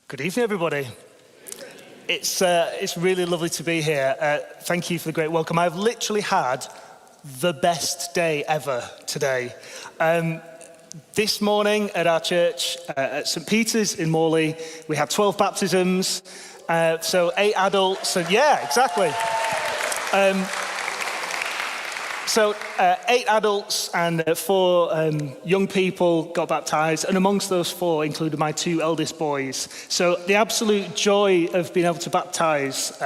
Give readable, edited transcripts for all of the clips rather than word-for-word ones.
Good evening, everybody. It's really lovely to be here. Thank you for the great welcome. I've literally had the best day ever today. This morning at our church at St. Peter's in Morley, we had 12 baptisms, so 8 adults. So yeah, exactly. So 8 adults and 4 young people got baptized, and amongst those 4 included my 2 eldest boys. So the absolute joy of being able to baptize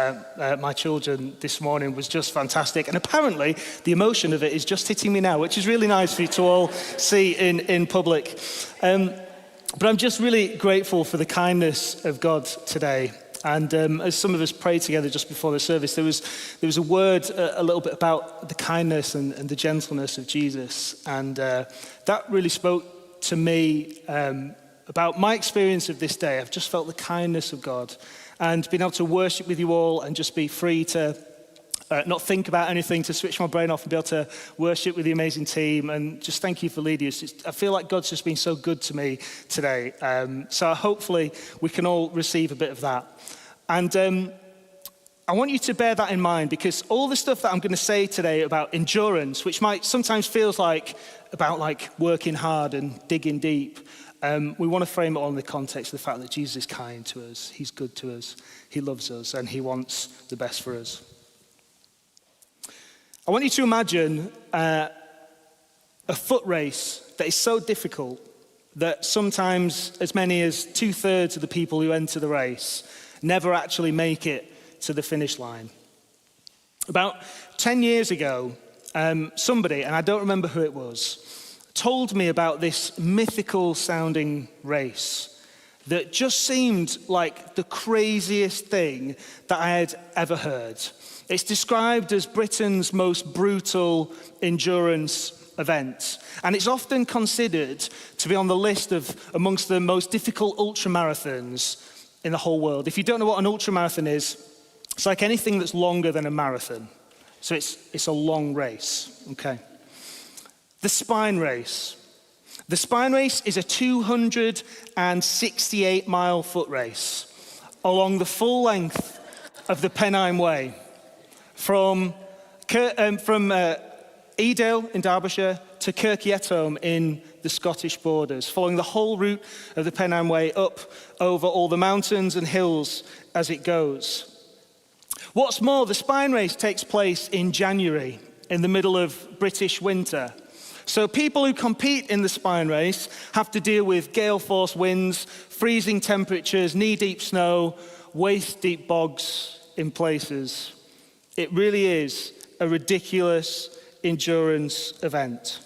my children this morning was just fantastic. And apparently the emotion of it is just hitting me now, which is really nice for you to all see in public. But I'm just really grateful for the kindness of God today. And as some of us prayed together just before the service, there was a word a little bit about the kindness and the gentleness of Jesus. And that really spoke to me about my experience of this day. I've just felt the kindness of God and being able to worship with you all and just be free to not think about anything, to switch my brain off and be able to worship with the amazing team. And just thank you for leading us. I feel like God's just been so good to me today. So hopefully we can all receive a bit of that. And I want you to bear that in mind, because all the stuff that I'm going to say today about endurance, which might sometimes feels like about like working hard and digging deep, we want to frame it all in the context of the fact that Jesus is kind to us, he's good to us, he loves us, and he wants the best for us. I want you to imagine a foot race that is so difficult that sometimes as many as 2/3 of the people who enter the race never actually make it to the finish line. About 10 years ago, somebody, and I don't remember who it was, told me about this mythical sounding race that just seemed like the craziest thing that I had ever heard. It's described as Britain's most brutal endurance event, and it's often considered to be on the list of amongst the most difficult ultramarathons in the whole world. If you don't know what an ultramarathon is, it's like anything that's longer than a marathon. So it's a long race, okay? The Spine Race. The Spine Race is a 268-mile foot race along the full length of the Pennine Way from Edale in Derbyshire to Kirky Yetholm in the Scottish borders, following the whole route of the Pennine Way up over all the mountains and hills as it goes. What's more, the Spine Race takes place in January, in the middle of British winter. So people who compete in the Spine Race have to deal with gale-force winds, freezing temperatures, knee-deep snow, waist-deep bogs in places. It really is a ridiculous endurance event.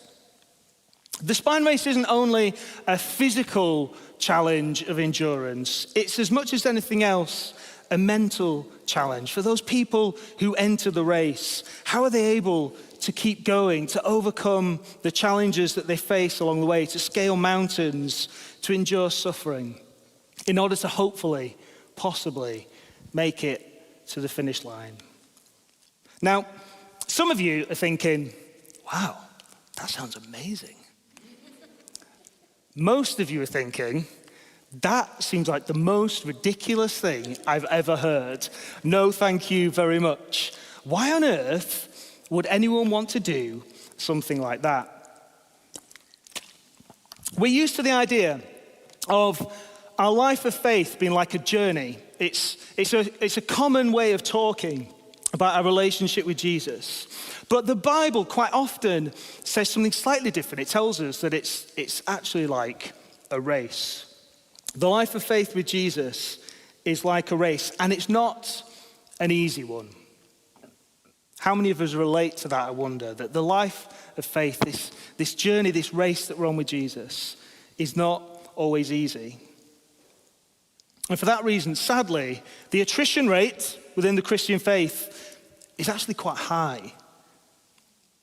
The Spine Race isn't only a physical challenge of endurance, it's as much as anything else a mental challenge. For those people who enter the race, how are they able to keep going, to overcome the challenges that they face along the way, to scale mountains, to endure suffering, in order to hopefully, possibly make it to the finish line? Now, some of you are thinking, wow, that sounds amazing. Most of you are thinking, that seems like the most ridiculous thing I've ever heard. No, thank you very much. Why on earth would anyone want to do something like that? We're used to the idea of our life of faith being like a journey. It's a common way of talking about our relationship with Jesus. But the Bible quite often says something slightly different. It tells us that it's actually like a race. The life of faith with Jesus is like a race, and it's not an easy one. How many of us relate to that, I wonder? That the life of faith, this journey, this race that we're on with Jesus, is not always easy. And for that reason, sadly, the attrition rate within the Christian faith is actually quite high.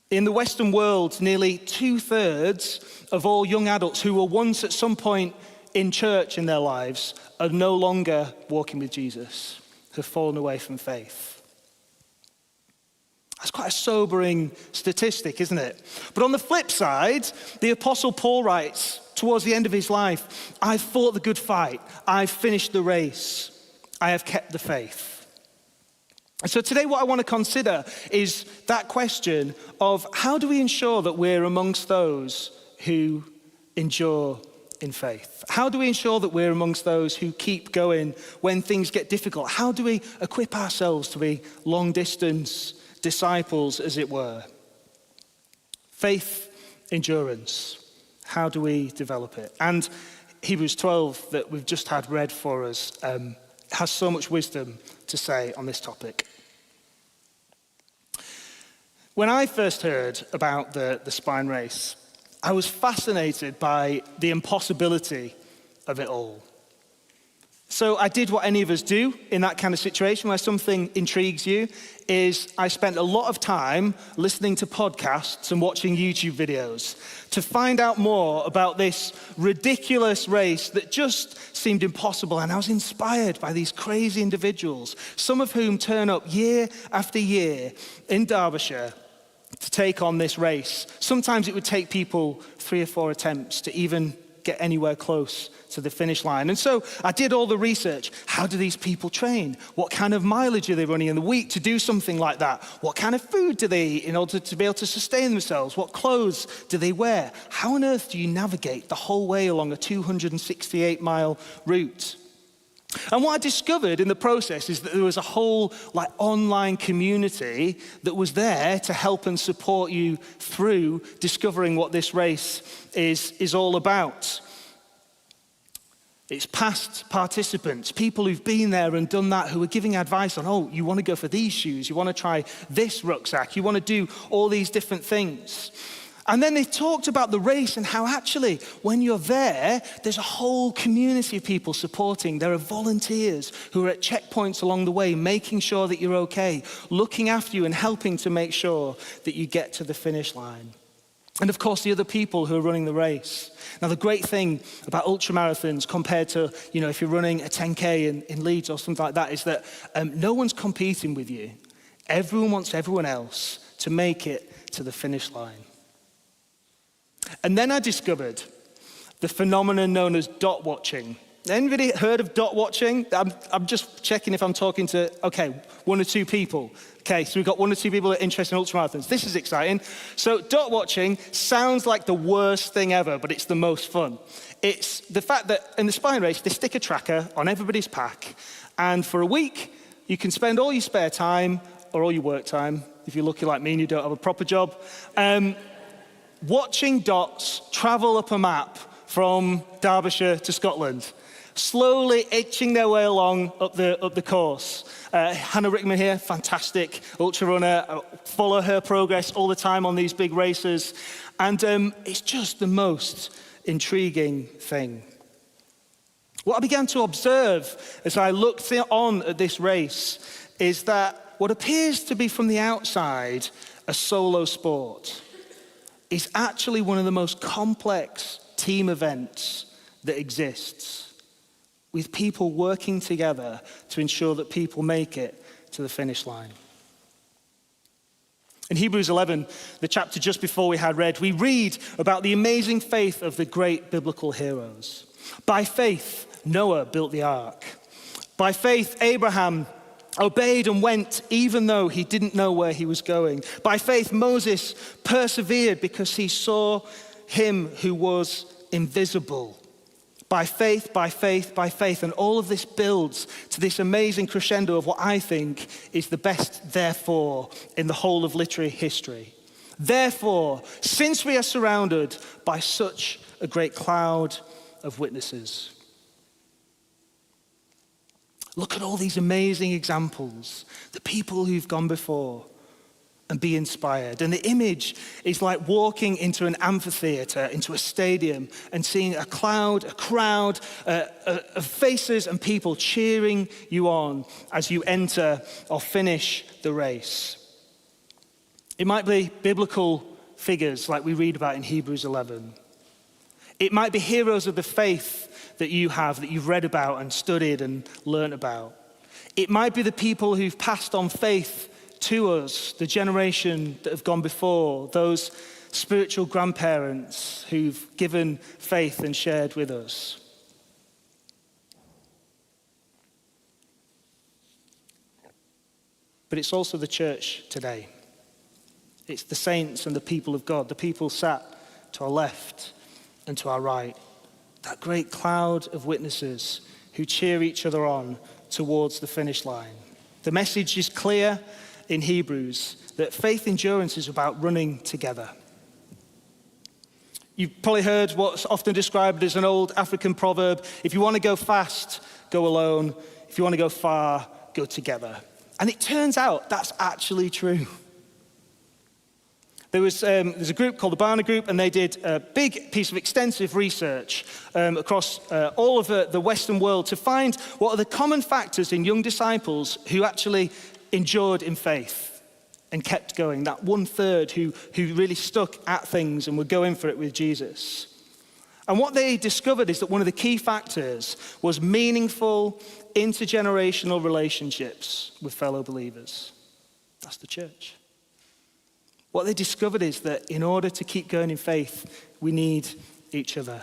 In the Western world, nearly 2/3 of all young adults who were once at some point in church in their lives are no longer walking with Jesus, have fallen away from faith. That's quite a sobering statistic, isn't it? But on the flip side, the Apostle Paul writes towards the end of his life, I've fought the good fight. I've finished the race. I have kept the faith. And so today what I want to consider is that question of how do we ensure that we're amongst those who endure in faith? How do we ensure that we're amongst those who keep going when things get difficult? How do we equip ourselves to be long-distance disciples, as it were? Faith, endurance. How do we develop it? And Hebrews 12 that we've just had read for us has so much wisdom to say on this topic. When I first heard about the spine race, I was fascinated by the impossibility of it all. So I did what any of us do in that kind of situation where something intrigues you, is I spent a lot of time listening to podcasts and watching YouTube videos to find out more about this ridiculous race that just seemed impossible. And I was inspired by these crazy individuals, some of whom turn up year after year in Derbyshire to take on this race. Sometimes it would take people 3 or 4 attempts to even get anywhere close to the finish line. And so I did all the research. How do these people train? What kind of mileage are they running in the week to do something like that? What kind of food do they eat in order to be able to sustain themselves? What clothes do they wear? How on earth do you navigate the whole way along a 268-mile route? And what I discovered in the process is that there was a whole online community that was there to help and support you through discovering what this race is all about. It's past participants, people who've been there and done that, who are giving advice on, oh, you want to go for these shoes, you want to try this rucksack, you want to do all these different things. And then they talked about the race and how actually when you're there, there's a whole community of people supporting. There are volunteers who are at checkpoints along the way, making sure that you're okay, looking after you and helping to make sure that you get to the finish line. And of course, the other people who are running the race. Now, the great thing about ultramarathons compared to, if you're running a 10K in Leeds or something like that, is that no one's competing with you. Everyone wants everyone else to make it to the finish line. And then I discovered the phenomenon known as dot watching. Anybody heard of dot watching? I'm just checking if I'm talking to, 1 or 2 people. Okay, so we've got 1 or 2 people that are interested in ultramarathons. This is exciting. So dot watching sounds like the worst thing ever, but it's the most fun. It's the fact that in the spine race, they stick a tracker on everybody's pack, and for a week, you can spend all your spare time, or all your work time, if you're lucky like me and you don't have a proper job, watching dots travel up a map from Derbyshire to Scotland, slowly itching their way along up the course. Hannah Rickman here, fantastic ultra runner. I follow her progress all the time on these big races. And it's just the most intriguing thing. What I began to observe as I looked on at this race is that what appears to be from the outside a solo sport is actually one of the most complex team events that exists, with people working together to ensure that people make it to the finish line. In Hebrews 11, the chapter just before we had read, we read about the amazing faith of the great biblical heroes. By faith, Noah built the ark. By faith, Abraham obeyed and went even though he didn't know where he was going. By faith, Moses persevered because he saw him who was invisible. By faith, by faith, by faith. And all of this builds to this amazing crescendo of what I think is the best therefore in the whole of literary history. Therefore, since we are surrounded by such a great cloud of witnesses. Look at all these amazing examples, the people who've gone before, and be inspired. And the image is like walking into an amphitheater, into a stadium, and seeing a crowd of faces and people cheering you on as you enter or finish the race. It might be biblical figures like we read about in Hebrews 11. It might be heroes of the faith that you have, that you've read about and studied and learned about. It might be the people who've passed on faith to us, the generation that have gone before, those spiritual grandparents who've given faith and shared with us. But it's also the church today. It's the saints and the people of God, the people sat to our left and to our right. That great cloud of witnesses who cheer each other on towards the finish line. The message is clear in Hebrews that faith endurance is about running together. You've probably heard what's often described as an old African proverb: if you want to go fast, go alone. If you want to go far, go together. And it turns out that's actually true. There's a group called the Barna Group, and they did a big piece of extensive research across all of the Western world to find what are the common factors in young disciples who actually endured in faith and kept going. That 1/3 who really stuck at things and were going for it with Jesus. And what they discovered is that one of the key factors was meaningful intergenerational relationships with fellow believers. That's the church. What they discovered is that in order to keep going in faith, we need each other.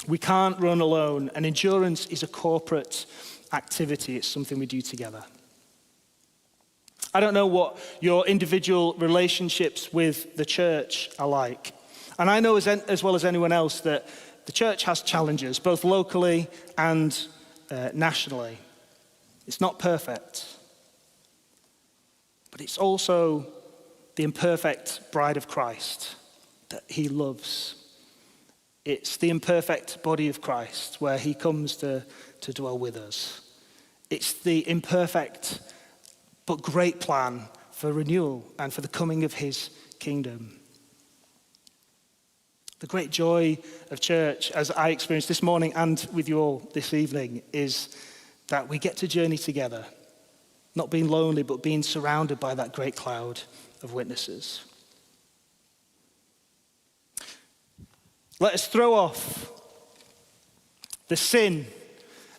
We can't run alone, and endurance is a corporate activity. It's something we do together. I don't know what your individual relationships with the church are like. And I know as well as anyone else that the church has challenges, both locally and nationally. It's not perfect, but it's also the imperfect bride of Christ that he loves. It's the imperfect body of Christ where he comes to dwell with us. It's the imperfect but great plan for renewal and for the coming of his kingdom. The great joy of church, as I experienced this morning and with you all this evening, is that we get to journey together, not being lonely, but being surrounded by that great cloud of witnesses. Let us throw off the sin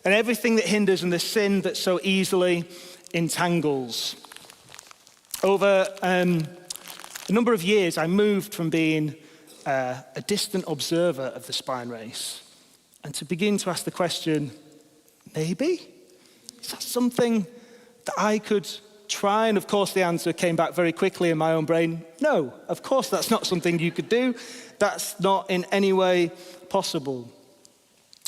and everything that hinders and the sin that so easily entangles. Over a number of years, I moved from being a distant observer of the Spine Race and to begin to ask the question, maybe? Is that something that I could try? And of course the answer came back very quickly in my own brain. No, of course that's not something you could do. That's not in any way possible.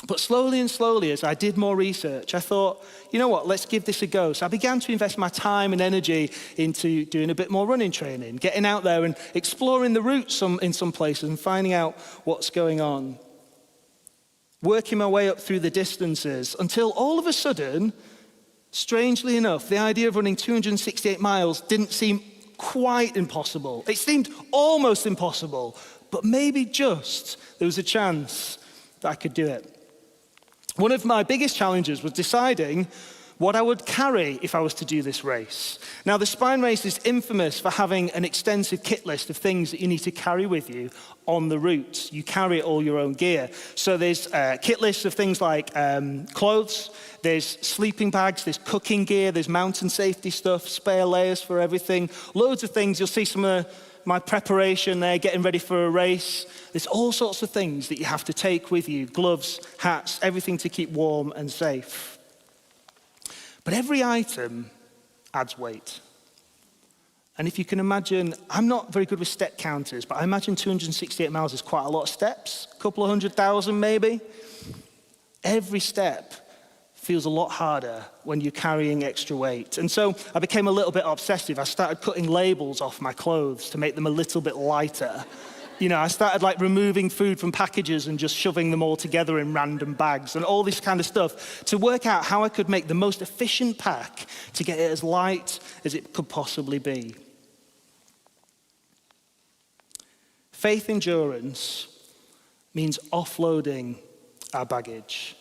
But slowly and slowly, as I did more research, I thought, you know what, let's give this a go. So I began to invest my time and energy into doing a bit more running training, getting out there and exploring the routes in some places and finding out what's going on. Working my way up through the distances until all of a sudden, strangely enough, the idea of running 268 miles didn't seem quite impossible. It seemed almost impossible, but maybe just there was a chance that I could do it. One of my biggest challenges was deciding what I would carry if I was to do this race. Now, the Spine Race is infamous for having an extensive kit list of things that you need to carry with you on the route. You carry all your own gear. So there's kit lists of things like clothes, there's sleeping bags, there's cooking gear, there's mountain safety stuff, spare layers for everything, loads of things. You'll see some of my preparation there, getting ready for a race. There's all sorts of things that you have to take with you, gloves, hats, everything to keep warm and safe. But every item adds weight. And if you can imagine, I'm not very good with step counters, but I imagine 268 miles is quite a lot of steps, a couple of 100,000 maybe. Every step feels a lot harder when you're carrying extra weight. And so I became a little bit obsessive. I started cutting labels off my clothes to make them a little bit lighter. You know, I started like removing food from packages and just shoving them all together in random bags and all this kind of stuff to work out how I could make the most efficient pack to get it as light as it could possibly be. Faith endurance means offloading our baggage.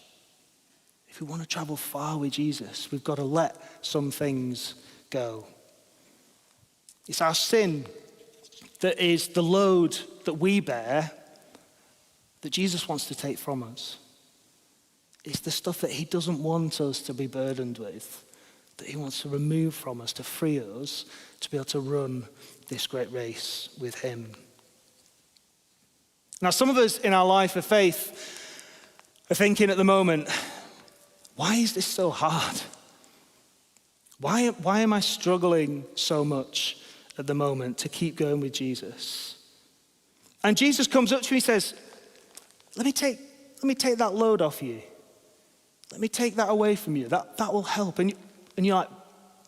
If we want to travel far with Jesus, we've got to let some things go. It's our sin that is the load that we bear that Jesus wants to take from us. It's the stuff that he doesn't want us to be burdened with that he wants to remove from us, to free us, to be able to run this great race with him. Now, some of us in our life of faith are thinking at the moment, why is this so hard? Why am I struggling so much at the moment to keep going with Jesus? And Jesus comes up to me and says, let me take that load off you. Let me take that away from you. That will help. And you're like,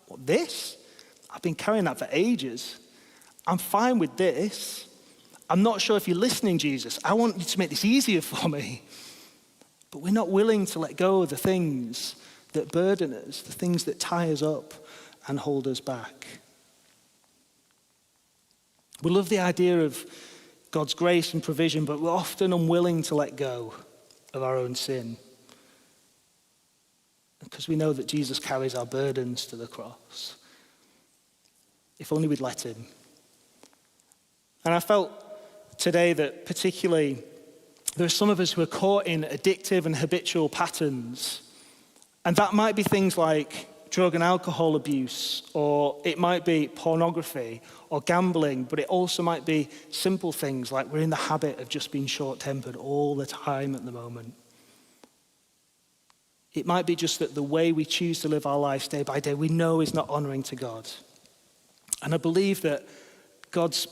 what, this? I've been carrying that for ages. I'm fine with this. I'm not sure if you're listening, Jesus. I want you to make this easier for me. But we're not willing to let go of the things that burden us, the things that tie us up and hold us back. We love the idea of God's grace and provision, but we're often unwilling to let go of our own sin. Because we know that Jesus carries our burdens to the cross. If only we'd let him. And I felt today that particularly there are some of us who are caught in addictive and habitual patterns. And that might be things like drug and alcohol abuse, or it might be pornography or gambling, but it also might be simple things like we're in the habit of just being short-tempered all the time at the moment. It might be just that the way we choose to live our lives day by day, we know is not honoring to God. And I believe that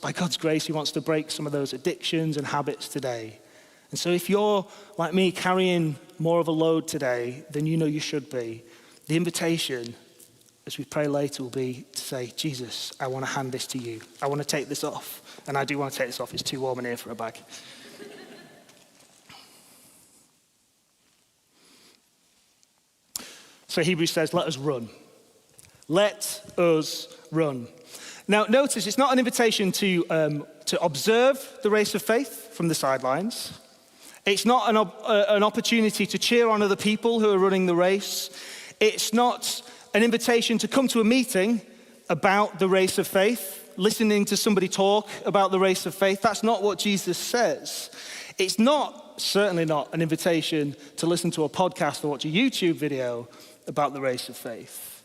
by God's grace, he wants to break some of those addictions and habits today. And so if you're, like me, carrying more of a load today than you know you should be, the invitation, as we pray later, will be to say, Jesus, I want to hand this to you. I want to take this off. And I do want to take this off. It's too warm in here for a bag. So Hebrews says, let us run. Let us run. Now, notice it's not an invitation to observe the race of faith from the sidelines. It's not an opportunity to cheer on other people who are running the race. It's not an invitation to come to a meeting about the race of faith, listening to somebody talk about the race of faith. That's not what Jesus says. It's certainly not an invitation to listen to a podcast or watch a YouTube video about the race of faith.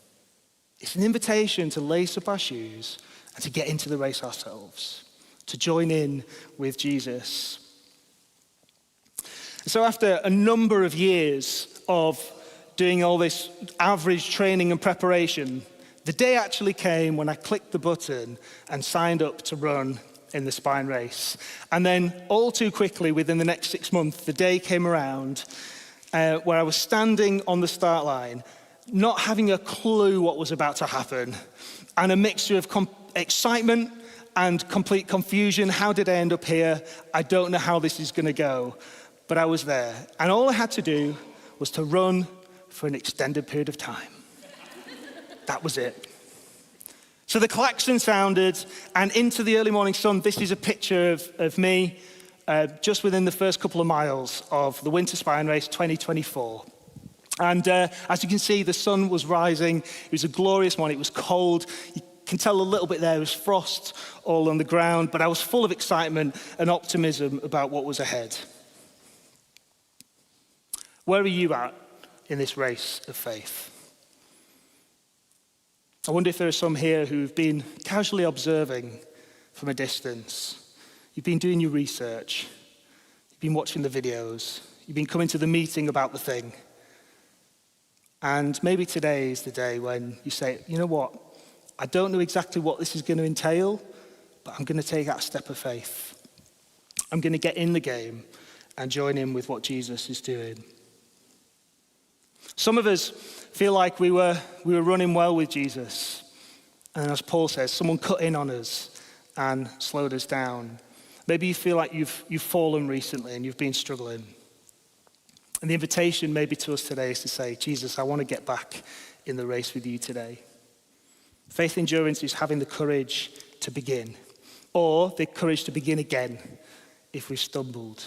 It's an invitation to lace up our shoes and to get into the race ourselves, to join in with Jesus. So after a number of years of doing all this average training and preparation, the day actually came when I clicked the button and signed up to run in the Spine Race. And then all too quickly, within the next 6 months, the day came around where I was standing on the start line, not having a clue what was about to happen, and a mixture of excitement and complete confusion. How did I end up here? I don't know how this is going to go. But I was there, and all I had to do was to run for an extended period of time. That was it. So the klaxon sounded, and into the early morning sun, this is a picture of me just within the first couple of miles of the Winter Spine Race 2024. And as you can see, the sun was rising. It was a glorious morning. It was cold. You can tell a little bit there was frost all on the ground, but I was full of excitement and optimism about what was ahead. Where are you at in this race of faith? I wonder if there are some here who've been casually observing from a distance. You've been doing your research. You've been watching the videos. You've been coming to the meeting about the thing. And maybe today is the day when you say, you know what? I don't know exactly what this is going to entail, but I'm going to take that step of faith. I'm going to get in the game and join in with what Jesus is doing. Some of us feel like we were running well with Jesus. And as Paul says, someone cut in on us and slowed us down. Maybe you feel like you've fallen recently and you've been struggling. And the invitation maybe to us today is to say, Jesus, I want to get back in the race with you today. Faith endurance is having the courage to begin, or the courage to begin again if we've stumbled.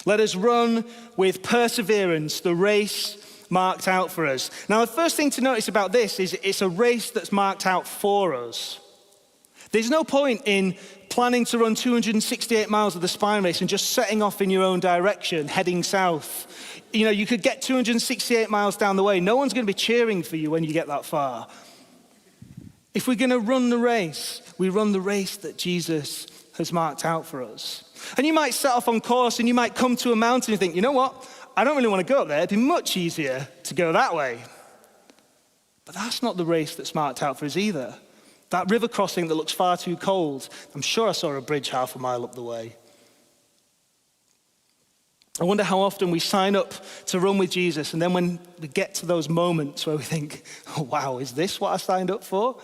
Let us run with perseverance the race marked out for us. Now, the first thing to notice about this is it's a race that's marked out for us. There's no point in planning to run 268 miles of the Spine Race and just setting off in your own direction, heading south. You could get 268 miles down the way. No one's going to be cheering for you when you get that far. If we're going to run the race, we run the race that Jesus has marked out for us. And you might set off on course and you might come to a mountain and think, you know what? I don't really want to go up there. It'd be much easier to go that way. But that's not the race that's marked out for us either. That river crossing that looks far too cold, I'm sure I saw a bridge half a mile up the way. I wonder how often we sign up to run with Jesus, and then when we get to those moments where we think, oh, wow, is this what I signed up for?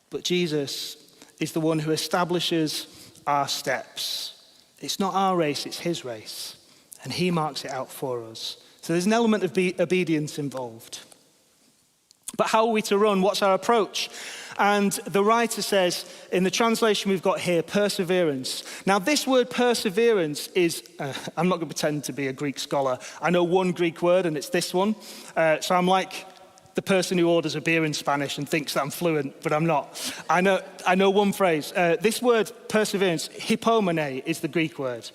But Jesus is the one who establishes our steps. It's not our race, it's his race. And he marks it out for us. So there's an element of obedience involved. But how are we to run? What's our approach? And the writer says, in the translation we've got here, perseverance. Now this word perseverance is, I'm not going to pretend to be a Greek scholar. I know one Greek word and it's this one. So I'm like the person who orders a beer in Spanish and thinks that I'm fluent, but I'm not. I know one phrase. This word perseverance, hypomene, is the Greek word.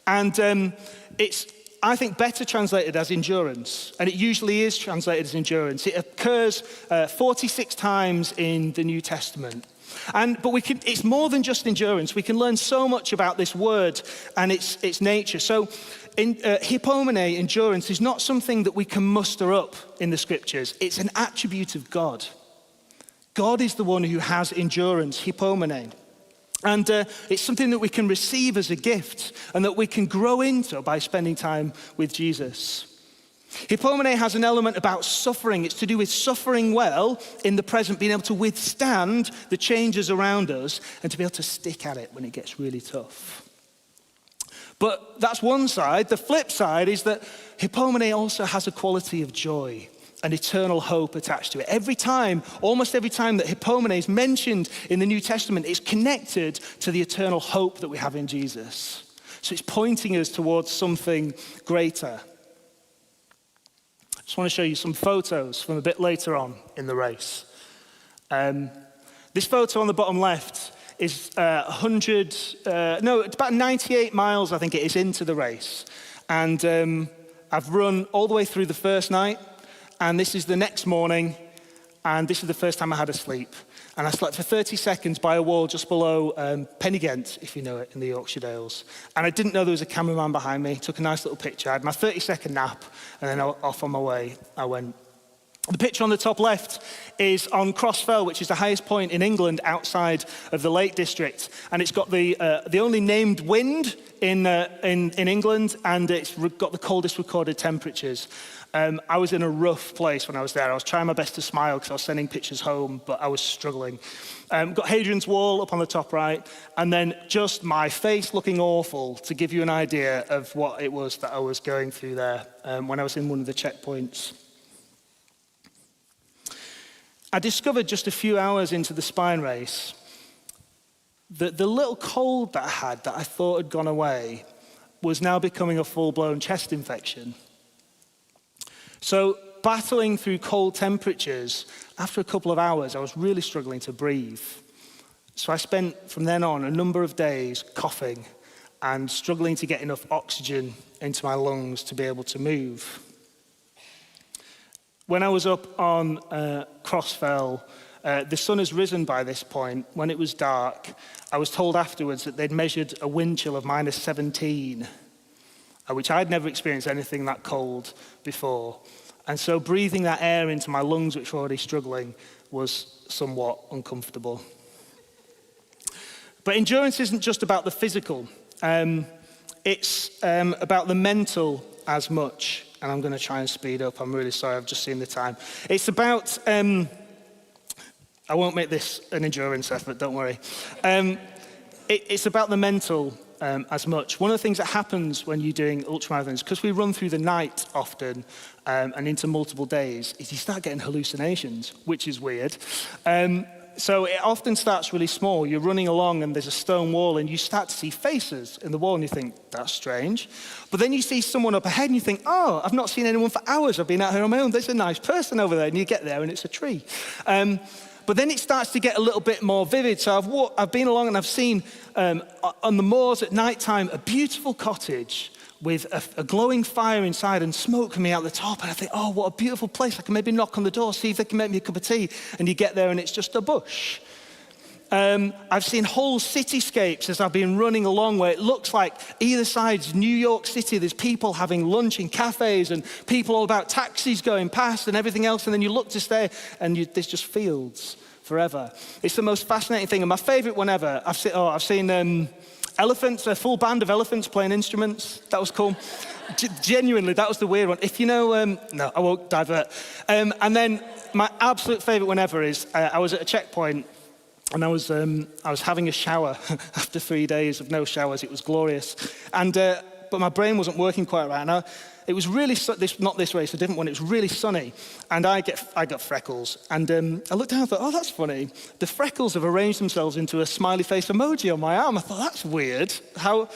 And it's, I think, better translated as endurance, and it usually is translated as endurance. It occurs 46 times in the New Testament. But it's more than just endurance. We can learn so much about this word and its nature. So hypomene, endurance, is not something that we can muster up in the scriptures. It's an attribute of God. God is the one who has endurance, hypomene. And it's something that we can receive as a gift and that we can grow into by spending time with Jesus. Hypomene has an element about suffering. It's to do with suffering well in the present, being able to withstand the changes around us and to be able to stick at it when it gets really tough. But that's one side. The flip side is that hypomene also has a quality of joy and eternal hope attached to it. Almost every time that hypomene is mentioned in the New Testament, it's connected to the eternal hope that we have in Jesus. So it's pointing us towards something greater. I just want to show you some photos from a bit later on in the race. This photo on the bottom left is it's about 98 miles, I think it is, into the race. And I've run all the way through the first night. And this is the next morning, and this is the first time I had a sleep. And I slept for 30 seconds by a wall just below Pennygent, if you know it, in the Yorkshire Dales. And I didn't know there was a cameraman behind me. Took a nice little picture. I had my 30-second nap, and then off on my way I went. The picture on the top left is on Cross Fell, which is the highest point in England outside of the Lake District. And it's got the only named wind in England, and it's got the coldest recorded temperatures. I was in a rough place when I was there. I was trying my best to smile because I was sending pictures home, but I was struggling. Got Hadrian's Wall up on the top right, and then just my face looking awful to give you an idea of what it was that I was going through there when I was in one of the checkpoints. I discovered just a few hours into the spine race that the little cold that I had that I thought had gone away was now becoming a full-blown chest infection. So battling through cold temperatures, after a couple of hours, I was really struggling to breathe. So I spent from then on a number of days coughing and struggling to get enough oxygen into my lungs to be able to move. When I was up on Cross Fell, the sun has risen by this point. When it was dark, I was told afterwards that they'd measured a wind chill of minus 17, which I'd never experienced anything that cold before. And so breathing that air into my lungs, which were already struggling, was somewhat uncomfortable. But endurance isn't just about the physical. It's about the mental as much. And I'm going to try and speed up. I'm really sorry, I've just seen the time. It's about, I won't make this an endurance effort, don't worry. It's about the mental as much. One of the things that happens when you're doing ultramarathons, because we run through the night often and into multiple days, is you start getting hallucinations, which is weird. So it often starts really small. You're running along and there's a stone wall and you start to see faces in the wall and you think, that's strange. But then you see someone up ahead and you think, oh, I've not seen anyone for hours. I've been out here on my own. There's a nice person over there. And you get there and it's a tree. But then it starts to get a little bit more vivid. So I've been along and I've seen on the moors at night time a beautiful cottage with a glowing fire inside and smoke coming out the top. And I think, oh, what a beautiful place. I can maybe knock on the door, see if they can make me a cup of tea. And you get there and it's just a bush. I've seen whole cityscapes as I've been running along where it looks like either side's New York City. There's people having lunch in cafes and people all about taxis going past and everything else. And then you look to stay and there's just fields forever. It's the most fascinating thing. And my favorite one ever, I've seen elephants, a full band of elephants playing instruments. That was cool. Genuinely, that was the weird one. If you know, no, I won't divert. And then my absolute favorite one ever is I was at a checkpoint and I was having a shower after 3 days of no showers. It was glorious. And but my brain wasn't working quite right. Now, it was really, not this race, a different one. It was really sunny. And I got freckles. And I looked down and thought, oh, that's funny. The freckles have arranged themselves into a smiley face emoji on my arm. I thought, that's weird. How?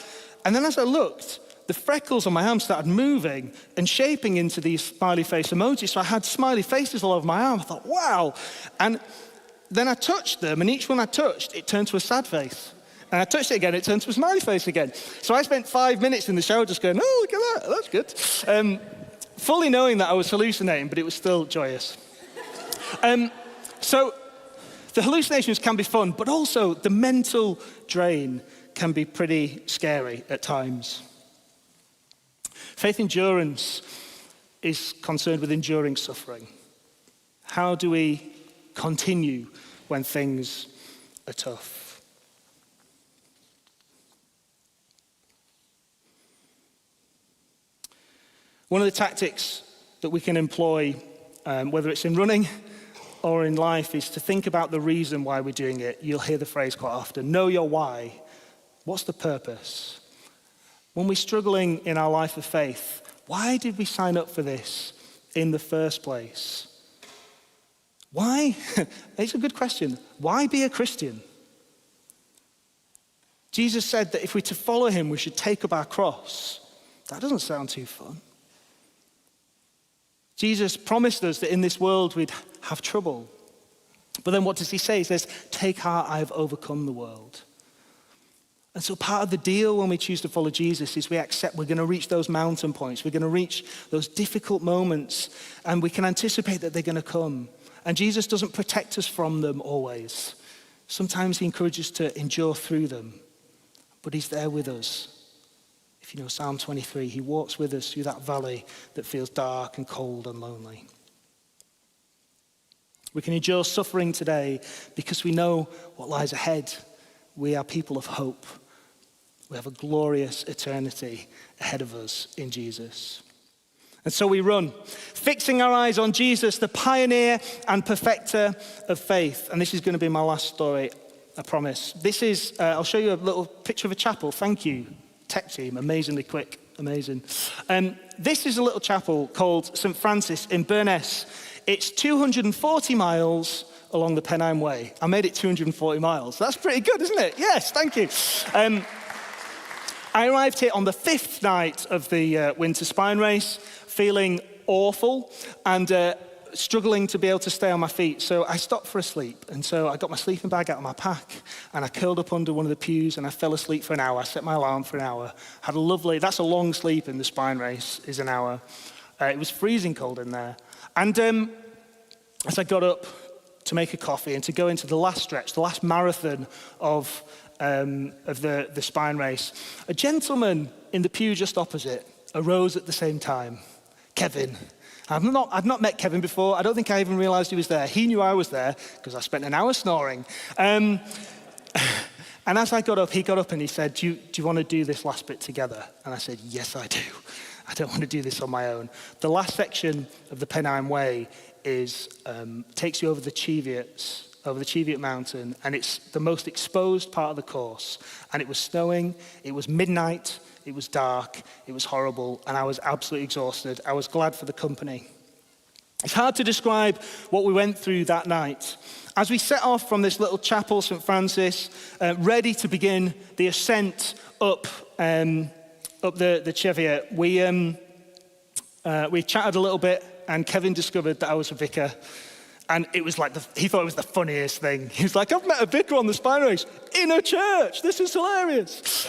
And then as I looked, the freckles on my arm started moving and shaping into these smiley face emojis. So I had smiley faces all over my arm. I thought, wow. And then I touched them, and each one I touched, it turned to a sad face. And I touched it again, it turned to a smiley face again. So I spent 5 minutes in the shower just going, oh, look at that, that's good. Fully knowing that I was hallucinating, but it was still joyous. So the hallucinations can be fun, but also the mental drain can be pretty scary at times. Faith endurance is concerned with enduring suffering. How do we continue when things are tough? One of the tactics that we can employ, whether it's in running or in life, is to think about the reason why we're doing it. You'll hear the phrase quite often, know your why. What's the purpose? When we're struggling in our life of faith, why did we sign up for this in the first place? Why? It's a good question. Why be a Christian? Jesus said that if we're to follow him, we should take up our cross. That doesn't sound too fun. Jesus promised us that in this world we'd have trouble. But then what does he say? He says, take heart, I have overcome the world. And so part of the deal when we choose to follow Jesus is we accept we're going to reach those mountain points. We're going to reach those difficult moments, and we can anticipate that they're going to come. And Jesus doesn't protect us from them always. Sometimes he encourages us to endure through them, but he's there with us. If you know Psalm 23, he walks with us through that valley that feels dark and cold and lonely. We can endure suffering today because we know what lies ahead. We are people of hope. We have a glorious eternity ahead of us in Jesus. And so we run, fixing our eyes on Jesus, the pioneer and perfecter of faith. And this is going to be my last story, I promise. This is, I'll show you a little picture of a chapel. Thank you, tech team, amazingly quick, amazing. This is a little chapel called St. Francis in Burness. It's 240 miles along the Pennine Way. I made it 240 miles. That's pretty good, isn't it? Yes, thank you. I arrived here on the 5th night of the winter spine race, feeling awful and struggling to be able to stay on my feet. So I stopped for a sleep. And so I got my sleeping bag out of my pack and I curled up under one of the pews and I fell asleep for an hour. I set my alarm for an hour. Had a lovely, that's a long sleep in the spine race, is an hour. It was freezing cold in there. And as I got up to make a coffee and to go into the last stretch, the last marathon of the spine race, a gentleman in the pew just opposite arose at the same time. Kevin. I've not met Kevin before. I don't think I even realized he was there. He knew I was there because I spent an hour snoring. And as I got up, he got up and he said, do you want to do this last bit together? And I said, yes, I do. I don't want to do this on my own. The last section of the Pennine Way takes you over the Cheviot Mountain, and it's the most exposed part of the course. And it was snowing, it was midnight, it was dark, it was horrible, and I was absolutely exhausted. I was glad for the company. It's hard to describe what we went through that night. As we set off from this little chapel, St. Francis, ready to begin the ascent up the Cheviot, we chatted a little bit, and Kevin discovered that I was a vicar. And it was like, he thought it was the funniest thing. He was like, I've met a vicar on the spine race in a church. This is hilarious.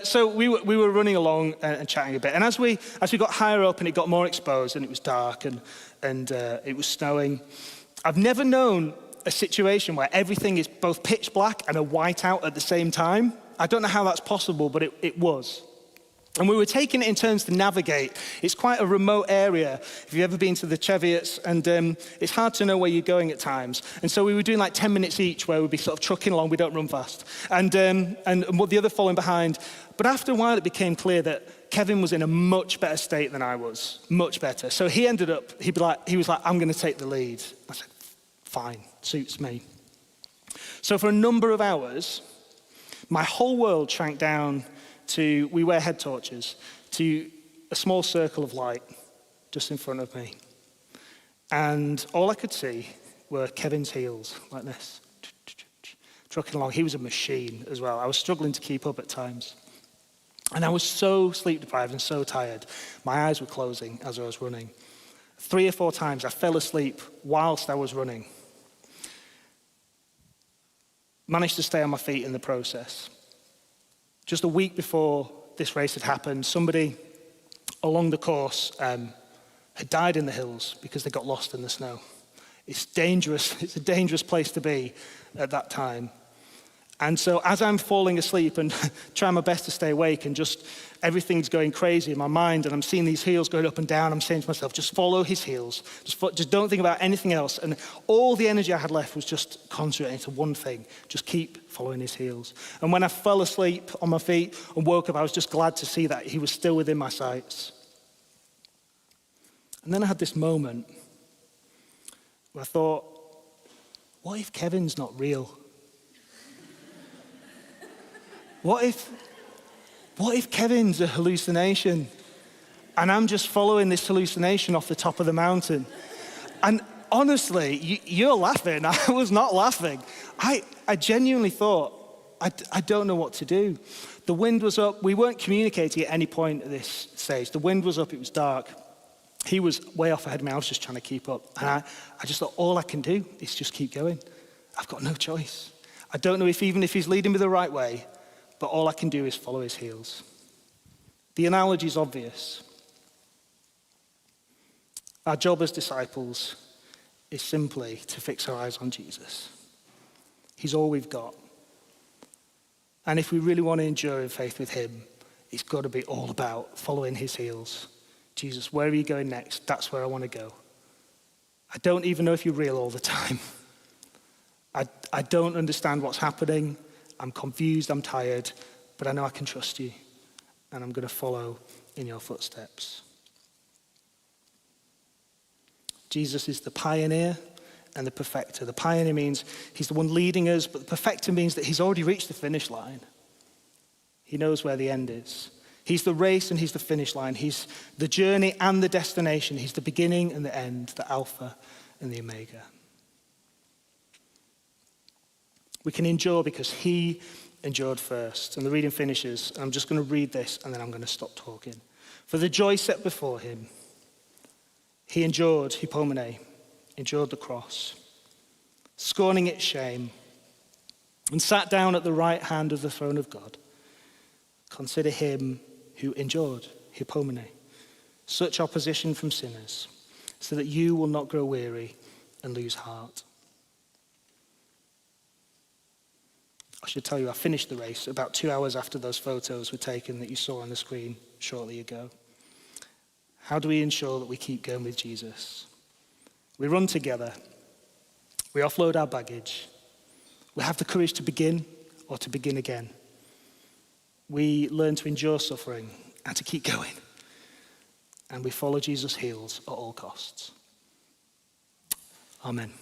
So we were running along and chatting a bit. And as we got higher up and it got more exposed and it was dark and it was snowing, I've never known a situation where everything is both pitch black and a whiteout at the same time. I don't know how that's possible, but it was. And we were taking it in turns to navigate. It's quite a remote area. If you've ever been to the Cheviots, and it's hard to know where you're going at times. And so we were doing like 10 minutes each where we'd be sort of trucking along. We don't run fast. And the other following behind. But after a while, it became clear that Kevin was in a much better state than I was. Much better. So he ended up, he was like, I'm going to take the lead. I said, fine, suits me. So for a number of hours, my whole world shrank down to, we wear head torches, to a small circle of light just in front of me. And all I could see were Kevin's heels, like this, trucking along. He was a machine as well. I was struggling to keep up at times. And I was so sleep deprived and so tired. My eyes were closing as I was running. 3 or 4 times I fell asleep whilst I was running. Managed to stay on my feet in the process. Just a week before this race had happened, somebody along the course had died in the hills because they got lost in the snow. It's dangerous. It's a dangerous place to be at that time. And so as I'm falling asleep and trying my best to stay awake and just everything's going crazy in my mind and I'm seeing these heels going up and down, I'm saying to myself, just follow his heels. Just don't think about anything else. And all the energy I had left was just concentrating to one thing. Just keep following his heels. And when I fell asleep on my feet and woke up, I was just glad to see that he was still within my sights. And then I had this moment where I thought, what if Kevin's not real? What if Kevin's a hallucination and I'm just following this hallucination off the top of the mountain? And honestly, you're laughing. I was not laughing. I genuinely thought, I don't know what to do. The wind was up. We weren't communicating at any point at this stage. The wind was up. It was dark. He was way off ahead of me. I was just trying to keep up. And I just thought, all I can do is just keep going. I've got no choice. I don't know even if he's leading me the right way, but all I can do is follow his heels. The analogy is obvious. Our job as disciples is simply to fix our eyes on Jesus. He's all we've got. And if we really want to endure in faith with him, it's got to be all about following his heels. Jesus, where are you going next? That's where I want to go. I don't even know if you're real all the time. I don't understand what's happening. I'm confused, I'm tired, but I know I can trust you, and I'm going to follow in your footsteps. Jesus is the pioneer and the perfecter. The pioneer means he's the one leading us, but the perfecter means that he's already reached the finish line. He knows where the end is. He's the race and he's the finish line. He's the journey and the destination. He's the beginning and the end, the Alpha and the Omega. We can endure because he endured first. And the reading finishes. I'm just going to read this and then I'm going to stop talking. For the joy set before him, he endured, hypomene, endured the cross, scorning its shame, and sat down at the right hand of the throne of God. Consider him who endured, hypomene, such opposition from sinners, so that you will not grow weary and lose heart. I should tell you, I finished the race about 2 hours after those photos were taken that you saw on the screen shortly ago. How do we ensure that we keep going with Jesus? We run together. We offload our baggage. We have the courage to begin or to begin again. We learn to endure suffering and to keep going. And we follow Jesus' heels at all costs. Amen.